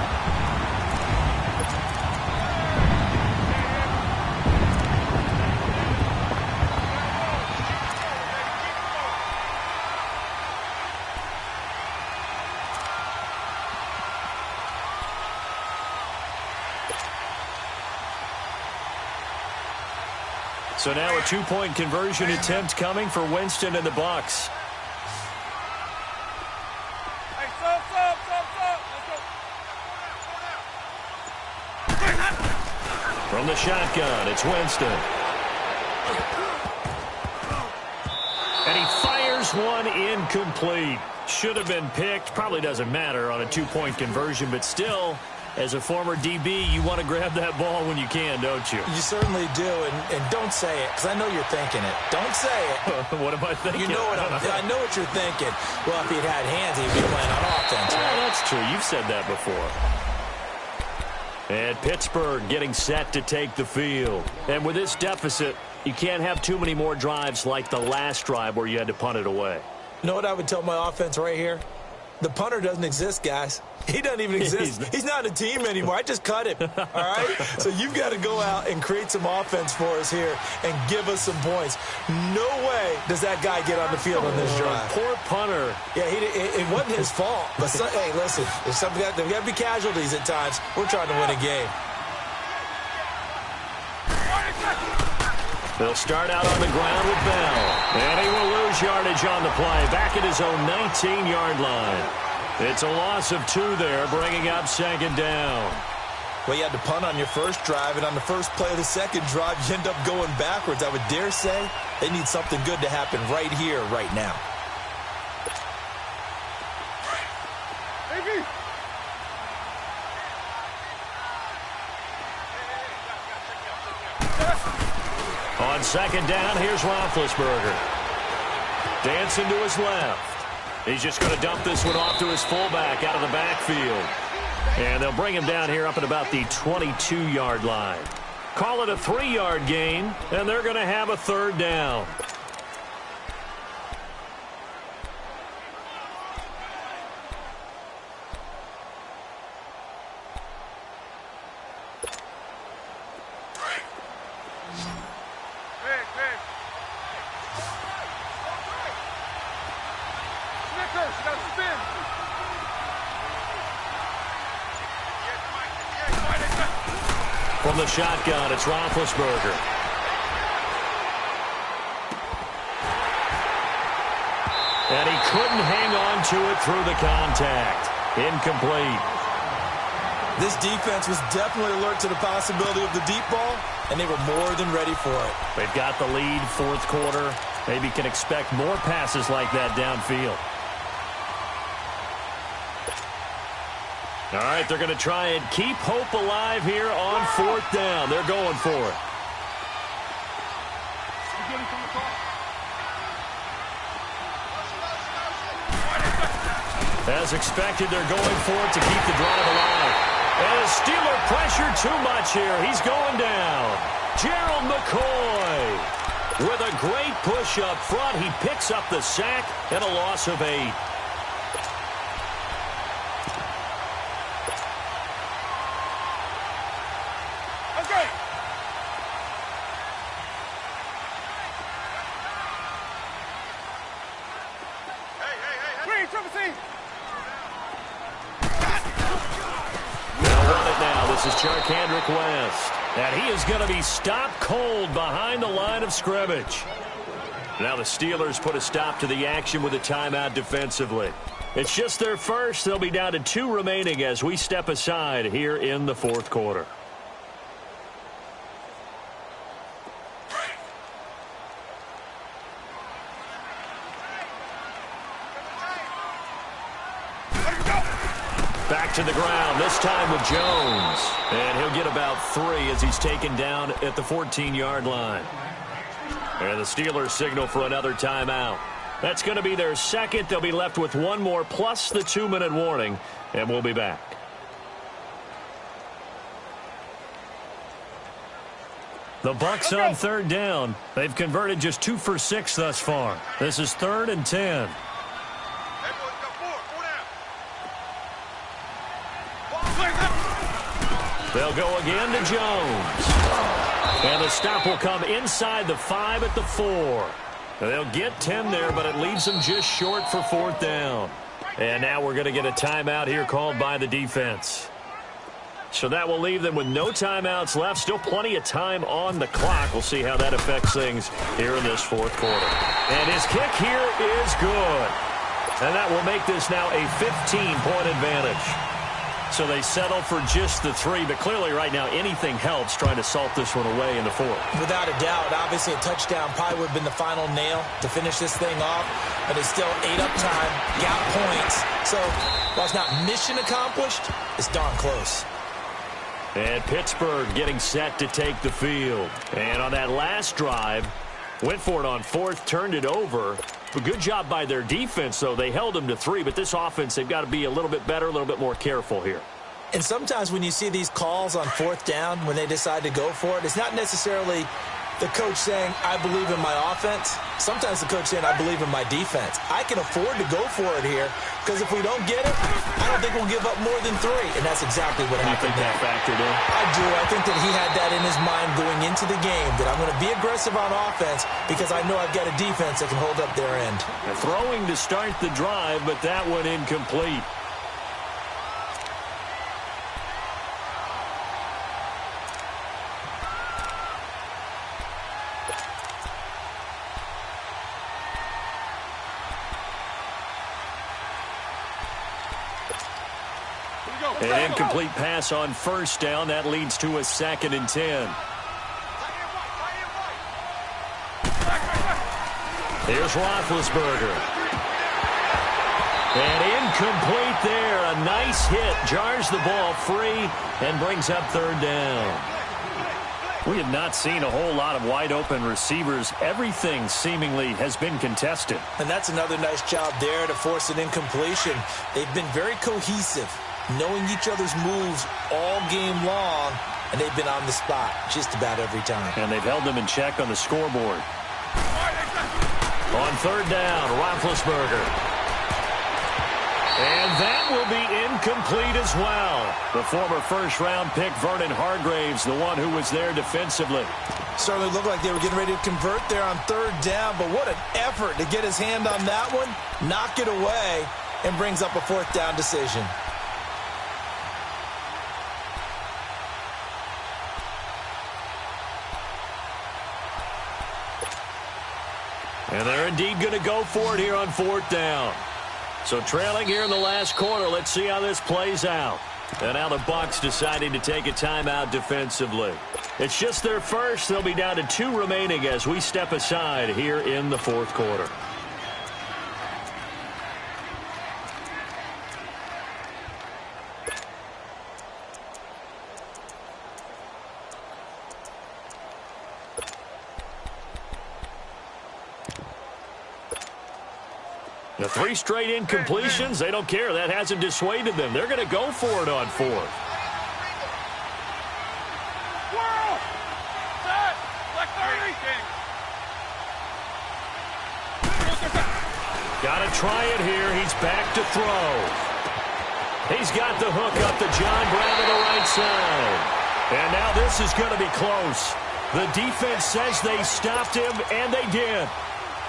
So now a two-point conversion attempt coming for Winston and the Bucs. Hey, stop. Let's go. From the shotgun, it's Winston. And he fires one incomplete. Should have been picked. Probably doesn't matter on a two-point conversion, but still, as a former DB, you want to grab that ball when you can, don't you? You certainly do, and don't say it, because I know you're thinking it. Don't say it. What am I thinking? You know I know what you're thinking. Well, if he'd had hands, he'd be playing on offense. Oh, Right? that's true. You've said that before. And Pittsburgh getting set to take the field. And with this deficit, you can't have too many more drives like the last drive where you had to punt it away. You know what I would tell my offense right here? The punter doesn't exist, guys. He doesn't even exist. He's not a team anymore. I just cut him, all right? So you've got to go out and create some offense for us here and give us some points. No way does that guy get on the field on this drive. Poor punter. Yeah, it wasn't his fault. But, hey, listen, there's got to be casualties at times. We're trying to win a game. They'll start out on the ground with Bell. And he will lose yardage on the play. Back at his own 19-yard line. It's a loss of 2 there, bringing up second down. Well, you had to punt on your first drive, and on the first play of the second drive, you end up going backwards. I would dare say they need something good to happen right here, right now. On second down, here's Roethlisberger. Dancing to his left. He's just going to dump this one off to his fullback out of the backfield. And they'll bring him down here up at about the 22-yard line. Call it a 3-yard gain, and they're going to have a third down. From the shotgun, it's Roethlisberger. And he couldn't hang on to it through the contact. Incomplete. This defense was definitely alert to the possibility of the deep ball, and they were more than ready for it. They've got the lead, fourth quarter. Maybe can expect more passes like that downfield. All right, they're going to try and keep hope alive here on fourth down. They're going for it. As expected, they're going for it to keep the drive alive. And a Steeler pressure too much here. He's going down. Gerald McCoy with a great push up front. He picks up the sack and a loss of 8. West, and he is going to be stopped cold behind the line of scrimmage. Now the Steelers put a stop to the action with a timeout defensively. It's just their first. They'll be down to 2 remaining as we step aside here in the fourth quarter. Back to the ground, this time with Jones. And he'll get about 3 as he's taken down at the 14-yard line. And the Steelers signal for another timeout. That's going to be their second. They'll be left with one more plus the 2-minute warning, and we'll be back. The Bucs on third down. They've converted just 2 for 6 thus far. This is 3rd and 10. They'll go again to Jones. And the stop will come inside the 5 at the 4. They'll get 10 there, but it leaves them just short for 4th down. And now we're going to get a timeout here called by the defense. So that will leave them with no timeouts left. Still plenty of time on the clock. We'll see how that affects things here in this 4th quarter. And his kick here is good. And that will make this now a 15-point advantage. So they settle for just the 3, but clearly right now anything helps trying to salt this one away in the 4th. Without a doubt, obviously a touchdown probably would have been the final nail to finish this thing off, but it's still 8 up time, got points. So while it's not mission accomplished, it's darn close. And Pittsburgh getting set to take the field. And on that last drive, went for it on 4th, turned it over. A good job by their defense, though. They held them to 3, but this offense, they've got to be a little bit better, a little bit more careful here. And sometimes when you see these calls on 4th down, when they decide to go for it, it's not necessarily the coach saying, I believe in my offense. Sometimes the coach saying, I believe in my defense. I can afford to go for it here, because if we don't get it, I don't think we'll give up more than 3. And that's exactly what happened. You think that factored in? I do. I think that he had that in his mind going into the game, that I'm going to be aggressive on offense because I know I've got a defense that can hold up their end. Throwing to start the drive, but that one incomplete. An incomplete pass on 1st down. That leads to a 2nd and 10. Here's Roethlisberger. And incomplete there. A nice hit. Jars the ball free and brings up 3rd down. We have not seen a whole lot of wide-open receivers. Everything seemingly has been contested. And that's another nice job there to force an incompletion. They've been very cohesive, knowing each other's moves all game long, and they've been on the spot just about every time. And they've held them in check on the scoreboard. On 3rd down, Roethlisberger. And that will be incomplete as well. The former first-round pick, Vernon Hargraves, the one who was there defensively. Certainly looked like they were getting ready to convert there on 3rd down, but what an effort to get his hand on that one, knock it away, and brings up a 4th down decision. And they're indeed going to go for it here on 4th down. So trailing here in the last quarter, let's see how this plays out. And now the Bucs deciding to take a timeout defensively. It's just their first. They'll be down to 2 remaining as we step aside here in the 4th quarter. The 3 straight incompletions, they don't care. That hasn't dissuaded them. They're going to go for it on 4th. Got to try it here. He's back to throw. He's got the hook up to John Brown to the right side. And now this is going to be close. The defense says they stopped him, and they did.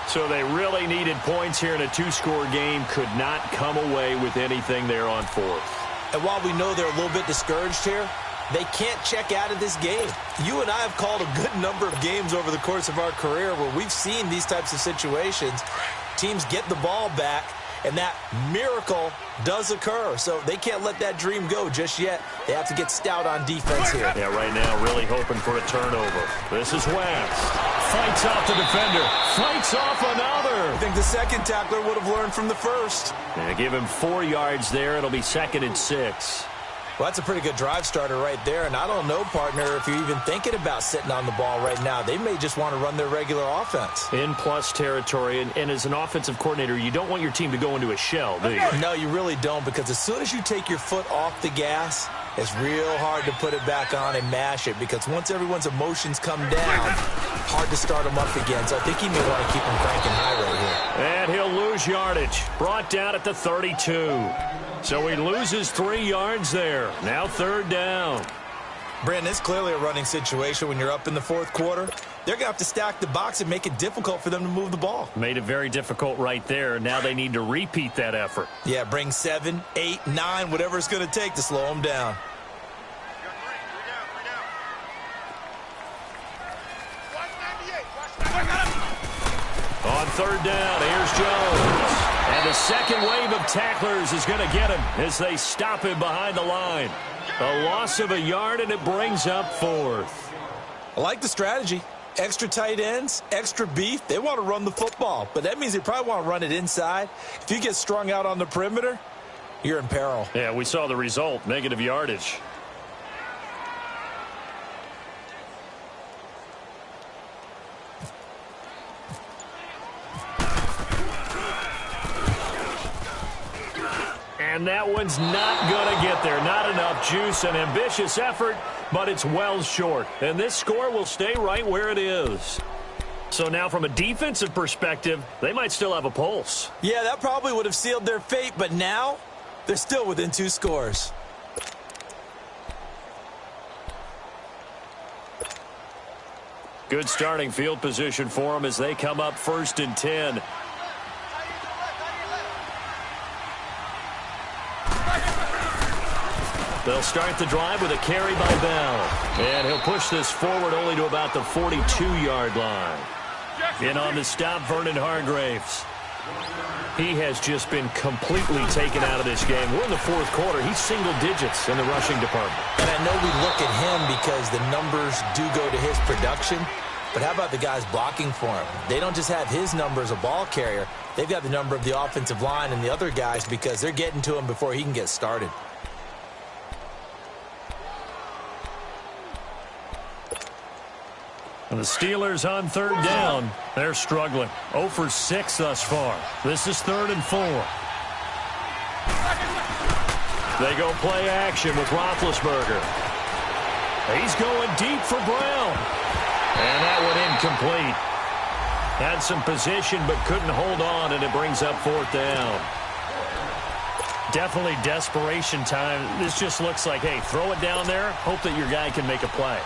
So they really needed points here in a 2-score game. Could not come away with anything there on 4th. And while we know they're a little bit discouraged here, they can't check out of this game. You and I have called a good number of games over the course of our career where we've seen these types of situations. Teams get the ball back, and that miracle does occur. So they can't let that dream go just yet. They have to get stout on defense here. Yeah, right now really hoping for a turnover. This is West. Fights off the defender. Fights off another. tackler. I think the second tackler would have learned from the first. And give him 4 yards there. It'll be 2nd and 6. Well, that's a pretty good drive starter right there. And I don't know, partner, if you're even thinking about sitting on the ball right now. They may just want to run their regular offense. In plus territory. And as an offensive coordinator, you don't want your team to go into a shell, do you? No, you really don't, because as soon as you take your foot off the gas, it's real hard to put it back on and mash it, because once everyone's emotions come down, hard to start them up again. So I think he may want to keep them cranking high right here. And he'll lose yardage. Brought down at the 32. So he loses 3 yards there. Now 3rd down. Brandon, it's clearly a running situation when you're up in the 4th quarter. They're going to have to stack the box and make it difficult for them to move the ball. Made it very difficult right there. Now they need to repeat that effort. Yeah, bring 7, 8, 9, whatever it's going to take to slow them down. On 3rd down, here's Jones. And the second wave of tacklers is going to get him as they stop him behind the line. A loss of a yard, and it brings up 4th. I like the strategy. Extra tight ends, extra beef. They want to run the football, but that means they probably want to run it inside. If you get strung out on the perimeter, you're in peril. Yeah, we saw the result, negative yardage. And that one's not going to get there. Not enough juice. An ambitious effort, but it's well short. And this score will stay right where it is. So now from a defensive perspective, they might still have a pulse. Yeah, that probably would have sealed their fate, but now they're still within 2 scores. Good starting field position for them as they come up 1st and 10. They'll start the drive with a carry by Bell. And he'll push this forward only to about the 42-yard line. In on the stop, Vernon Hargraves. He has just been completely taken out of this game. We're in the 4th quarter. He's single digits in the rushing department. And I know we look at him because the numbers do go to his production. But how about the guys blocking for him? They don't just have his number as a ball carrier. They've got the number of the offensive line and the other guys because they're getting to him before he can get started. And the Steelers on 3rd down. They're struggling. 0 for 6 thus far. This is 3rd and 4. They go play action with Roethlisberger. He's going deep for Brown. And that one incomplete. Had some position but couldn't hold on, and it brings up 4th down. Definitely desperation time. This just looks like, hey, throw it down there, hope that your guy can make a play.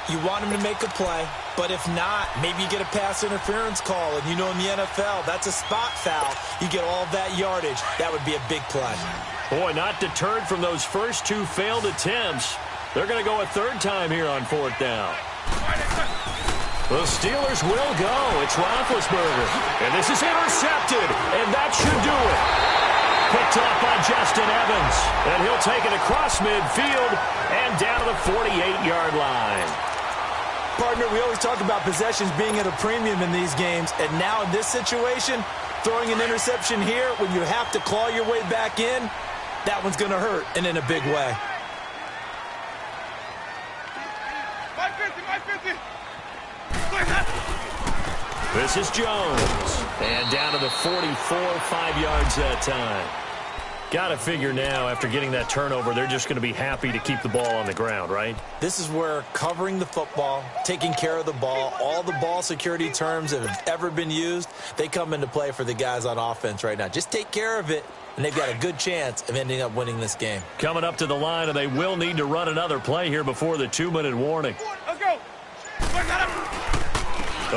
You want him to make a play, but if not, maybe you get a pass interference call, and you know in the NFL, that's a spot foul. You get all of that yardage. That would be a big play. Boy, not deterred from those first 2 failed attempts. They're going to go a 3rd time here on 4th down. The Steelers will go. It's Roethlisberger. And this is intercepted, and that should do it. Picked off by Justin Evans. And he'll take it across midfield and down to the 48-yard line. Partner, we always talk about possessions being at a premium in these games, and now in this situation, throwing an interception here when you have to claw your way back in, that one's going to hurt, and in a big way. This is Jones. And down to the 44, 5 yards that time. Got to figure now, after getting that turnover, they're just going to be happy to keep the ball on the ground, right? This is where covering the football, taking care of the ball, all the ball security terms that have ever been used, they come into play for the guys on offense right now. Just take care of it, and they've got a good chance of ending up winning this game. Coming up to the line, and they will need to run another play here before the 2-minute warning. Let's go.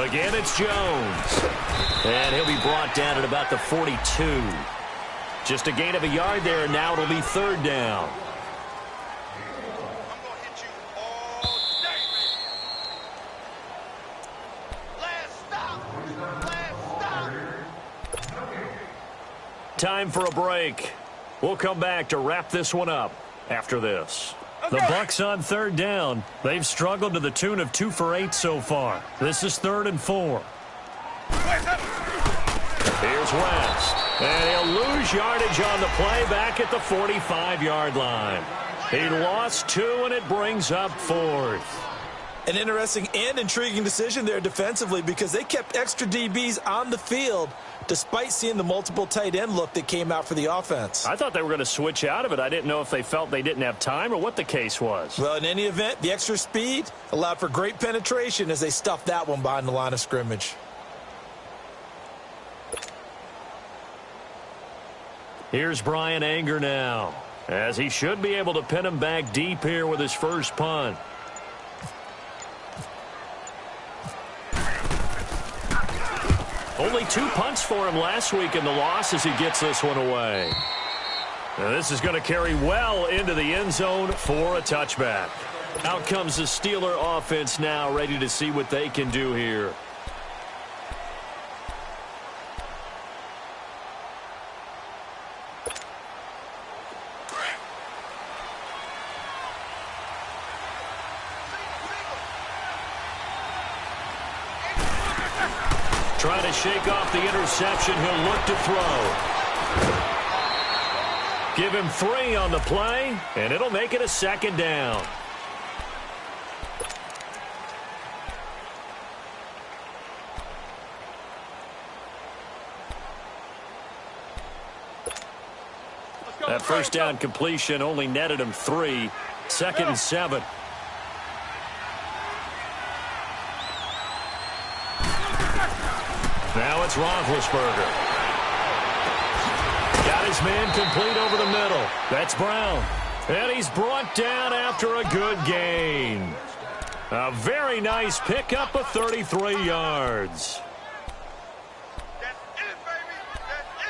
Again, it's Jones. And he'll be brought down at about the 42. Just a gain of a yard there, and now it'll be 3rd down. I'm going to hit you all day. Last stop. Last stop. Time for a break. We'll come back to wrap this one up after this. The Bucs on 3rd down. They've struggled to the tune of 2 for 8 so far. This is 3rd and 4. Here's West. And he'll lose yardage on the play back at the 45-yard line. He lost 2, and it brings up 4th. An interesting and intriguing decision there defensively because they kept extra DBs on the field despite seeing the multiple tight end look that came out for the offense. I thought they were going to switch out of it. I didn't know if they felt they didn't have time or what the case was. Well, in any event, the extra speed allowed for great penetration as they stuffed that one behind the line of scrimmage. Here's Brian Anger now, as he should be able to pin him back deep here with his first punt. Only 2 punts for him last week in the loss as he gets this one away. Now this is going to carry well into the end zone for a touchback. Out comes the Steeler offense now, ready to see what they can do here. Trying to shake off the interception. He'll look to throw. Give him 3 on the play, and it'll make it a 2nd down. That first down completion only netted him 3. 2nd and 7. Now it's Roethlisberger. Got his man complete over the middle. That's Brown. And he's brought down after a good gain. A very nice pickup of 33 yards. That's it, baby. That's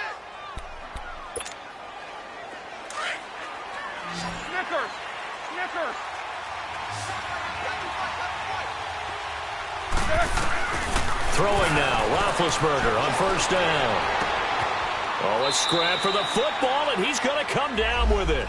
it. Snickers. Snickers. Throwing now, Roethlisberger on first down. Oh, a scrap for the football, and he's going to come down with it.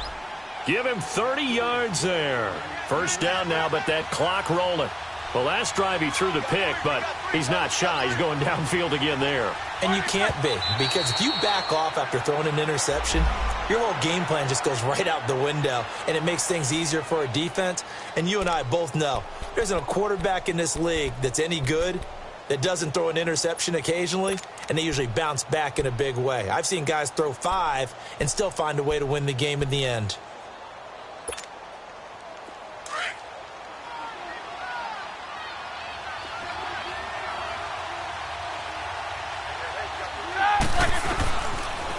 Give him 30 yards there. First down now, but that clock rolling. Well, last drive he threw the pick, but he's not shy. He's going downfield again there. And you can't be, because if you back off after throwing an interception, your whole game plan just goes right out the window, and it makes things easier for a defense. And you and I both know there's a quarterback in this league that's any good that doesn't throw an interception occasionally, and they usually bounce back in a big way. I've seen guys throw 5 and still find a way to win the game in the end.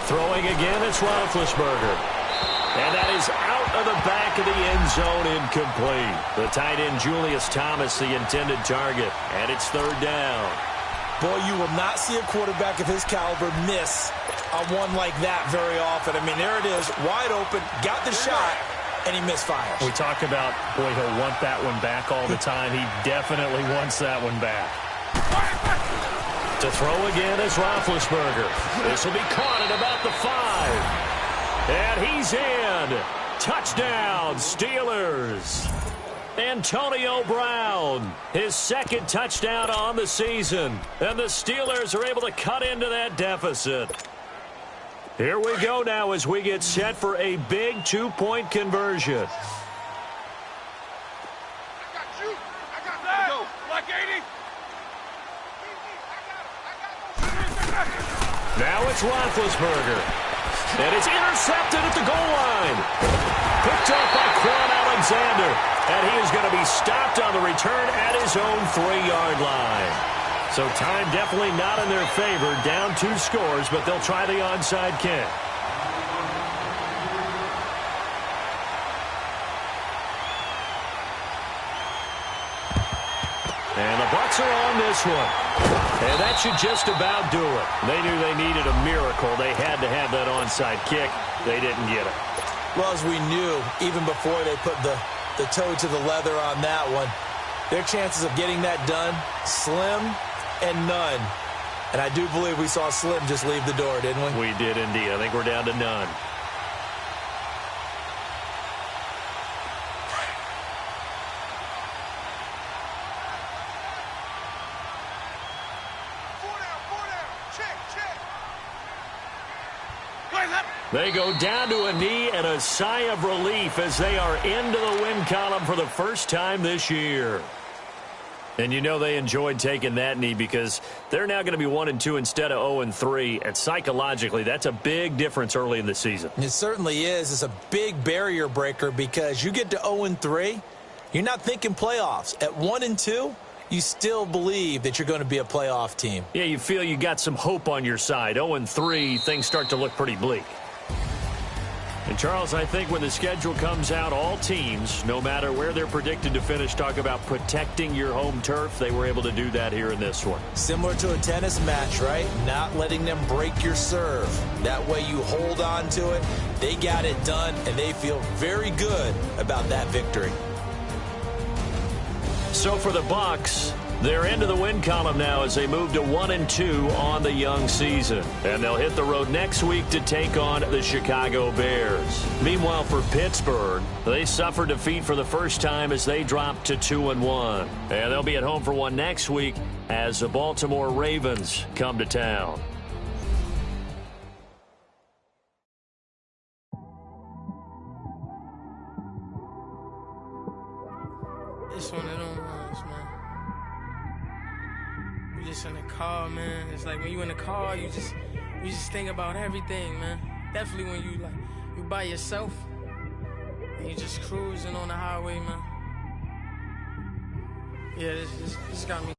Throwing again, it's Roethlisberger. And that is out of the back of the end zone, incomplete. The tight end, Julius Thomas, the intended target. And it's 3rd down. Boy, you will not see a quarterback of his caliber miss on one like that very often. I mean, there it is, wide open, got the shot, and he misfires. We talk about, boy, he'll want that one back all the time. He definitely wants that one back. To throw again is Roethlisberger. This will be caught at about the 5. And he's in. Touchdown, Steelers. Antonio Brown, his 2nd touchdown on the season. And the Steelers are able to cut into that deficit. Here we go now as we get set for a big 2-point conversion. I got you. I got that. Go. Like 80. Now it's Roethlisberger. And it's intercepted at the goal line. Picked up by Quan Alexander. And he is going to be stopped on the return at his own 3-yard line. So time definitely not in their favor. Down 2 scores, but they'll try the onside kick. And the Bucs are on this one. And that should just about do it. They knew they needed a miracle. They had to have that onside kick. They didn't get it. Well, as we knew, even before they put the toe to the leather on that one, their chances of getting that done, slim and none. And I do believe we saw Slim just leave the door, didn't we? We did indeed. I think we're down to none. They go down to a knee and a sigh of relief as they are into the win column for the first time this year. And you know they enjoyed taking that knee because they're now going to be 1-2 instead of 0-3. And psychologically, that's a big difference early in the season. It certainly is. It's a big barrier breaker because you get to 0-3, you're not thinking playoffs. At 1-2, you still believe that you're going to be a playoff team. Yeah, you feel you got some hope on your side. 0-3, things start to look pretty bleak. And, Charles, I think when the schedule comes out, all teams, no matter where they're predicted to finish, talk about protecting your home turf. They were able to do that here in this one. Similar to a tennis match, right? Not letting them break your serve. That way you hold on to it. They got it done, and they feel very good about that victory. So for the Bucs, they're into the win column now as they move to 1-2 on the young season. And they'll hit the road next week to take on the Chicago Bears. Meanwhile, for Pittsburgh, they suffered defeat for the first time as they dropped to 2-1. And they'll be at home for one next week as the Baltimore Ravens come to town. It's one of them ones, man. You just in the car, man. It's like when you in the car, you just think about everything, man. Definitely when you by yourself and you just cruising on the highway, man. Yeah, this got me